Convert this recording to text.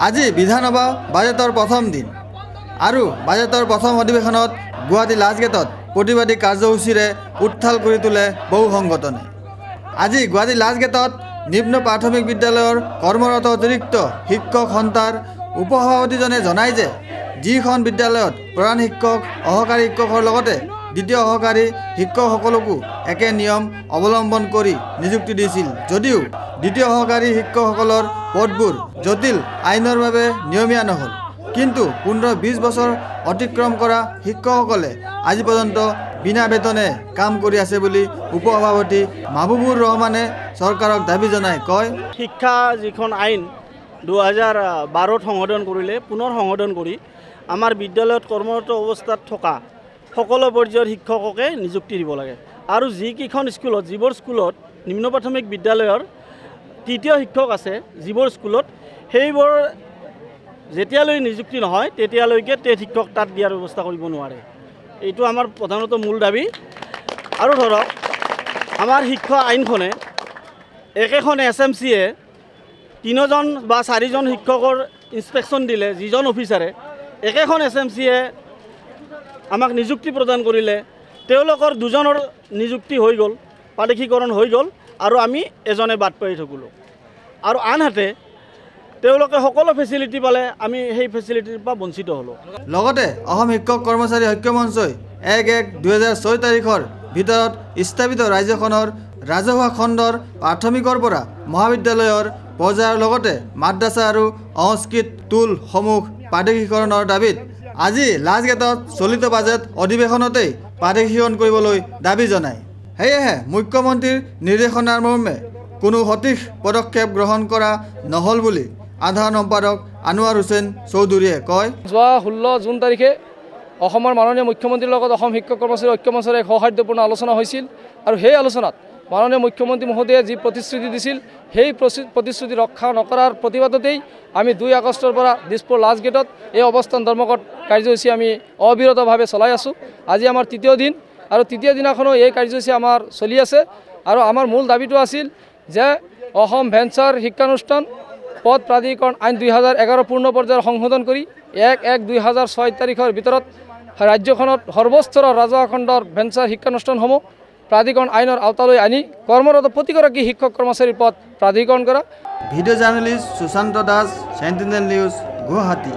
আজি বিধানসভা বাজেটৰ প্ৰথম দিন আৰু বাজেটৰ প্ৰথম অধিৱেশনত গুৱাহাটী লাজগেটত প্ৰতিবাদী কাৰ্যসূচীৰে উত্থাল কৰি তোলে বহু সংগঠনে। আজি গুৱাহাটী লাজগেটত নিম্ন প্ৰাথমিক বিদ্যালয়ৰ কৰ্মৰত অতিৰিক্ত শিক্ষক সন্থাৰ উপসভাপতিজনে জনায় যে যিখন বিদ্যালয়ত প্ৰধান শিক্ষক সহকাৰী শিক্ষকৰ লগতে দ্বিতীয় সহকাৰী শিক্ষকসকলকো একে নিয়ম অৱলম্বন কৰি নিযুক্তি দিছিল যদিও দ্বিতীয় সহকাৰী শিক্ষকসকলৰ পদবোৰ জটিল আইনৰ বাবে নিয়মীয়া নহল। কিন্তু 15-20 বছৰ অতিক্ৰম কৰা শিক্ষকসকলে আজি পৰ্যন্ত বিনা বেতনে কাম কৰি আছে বুলি উপসভাপতি মাহবুবুৰ ৰহমানে চৰকাৰক দাবী জনাই কয়, শিক্ষা যিখন আইন 2012 সংশোধন কৰিলে পুনৰ সংশোধন কৰি আমাৰ বিদ্যালয়ত কৰ্মৰত অৱস্থাত থকা সকলো পৰ্যায়ৰ শিক্ষককে নিযুক্তি দিব লাগে আৰু যিকেইখন স্কুলত যিবোৰ স্কুলত নিম্ন প্ৰাথমিক বিদ্যালয়ৰ তৃতীয় শিক্ষক আছে যিবোৰ স্কুলত সেইবোৰ যেতিয়ালৈ নিযুক্তি নহয় তেতিয়ালৈকে তে শিক্ষক তাত দিয়াৰ ব্যৱস্থা কৰিব নোৱাৰে। এইটো আমাৰ প্ৰধানত মূল দাবী। আৰু ধৰক আমাৰ শিক্ষা আইনখনে একেখন SMCয়ে 3জন বা 4জন শিক্ষকৰ ইনস্পেকশ্যন দিলে যিজন অফিচাৰে একেখন SMCয়ে আমাক নিযুক্তি প্ৰদান কৰিলে তেওঁলোকৰ দুজনৰ নিযুক্তি হৈ গ'ল, প্ৰাদেশিকৰণ হৈ গ'ল আৰু আমি এজনে বাদ পৰি থাকিলোঁ। আৰু আনহাতে তেওঁলোকে সকলো ফেচিলিটি পালে আমি সেই ফেচিলিটিৰ পৰা বঞ্চিত হ'লোঁ। লগতে অসম শিক্ষক কৰ্মচাৰী ঐক্য মঞ্চই 1-1-2006 তাৰিখৰ ভিতৰত স্থাপিত ৰাজ্যখনৰ ৰাজহুৱা খণ্ডৰ প্ৰাথমিকৰ পৰা মহাবিদ্যালয়ৰ পৰ্যায়ৰ লগতে মাদ্ৰাছা আৰু সংস্কৃত টোলসমূহ প্ৰাদেশিকৰণৰ দাবীত আজি লাজগেটত চলিত বাজেট অধিৱেশনতেই প্ৰাদেশিকৰণ কৰিবলৈ দাবী জনায়। সেয়েহে মুখ্যমন্ত্ৰীৰ নিৰ্দেশনাৰ মৰ্মে কোনো সঠিক পদক্ষেপ গ্ৰহণ কৰা নহ'ল বুলি সাধাৰণ সম্পাদক আনোৱাৰ হুছেইন চৌধুৰীয়ে কয়। যোৱা 16 জুন তাৰিখে অসমৰ মাননীয় মুখ্যমন্ত্ৰীৰ লগত অসম শিক্ষক কৰ্মচাৰী ঐক্য মঞ্চৰ এক সৌহাৰ্দ্যপূৰ্ণ আলোচনা হৈছিল আৰু সেই আলোচনাত মাননীয় মুখ্যমন্ত্ৰী মহোদয়ে যি প্ৰতিশ্ৰুতি দিছিল সেই প্ৰতিশ্ৰুতি ৰক্ষা নকৰাৰ প্ৰতিবাদতেই আমি 2 আগষ্টৰ পৰা দিছপুৰ লাজগেটত এই অৱস্থান ধৰ্মঘট কাৰ্যসূচী আমি অবিৰতভাৱে চলাই আছোঁ। আজি আমাৰ 3য় দিন আৰু 3য় দিনাখনো এই কাৰ্যসূচী আমাৰ চলি আছে আৰু আমাৰ মূল দাবীটো আছিল যে অসম ভেঞ্চাৰ শিক্ষানুষ্ঠান পদ প্ৰাধিকৰণ আইন 2011 পূৰ্ণ পৰ্যায়ৰ সংশোধন কৰি 1-1-2006 তাৰিখৰ ভিতৰত ৰাজ্যখনত সৰ্বস্তৰৰ ৰাজহুৱা খণ্ডৰ ভেঞ্চাৰ শিক্ষানুষ্ঠানসমূহ প্ৰাধিকৰণ আইনৰ আওতালৈ আনি কৰ্মৰত প্ৰতিগৰাকী শিক্ষক কৰ্মচাৰীৰ পদ প্ৰাধিকৰণ কৰা। Video' journalist Sushanta Das, Sentinel News, Guwahati.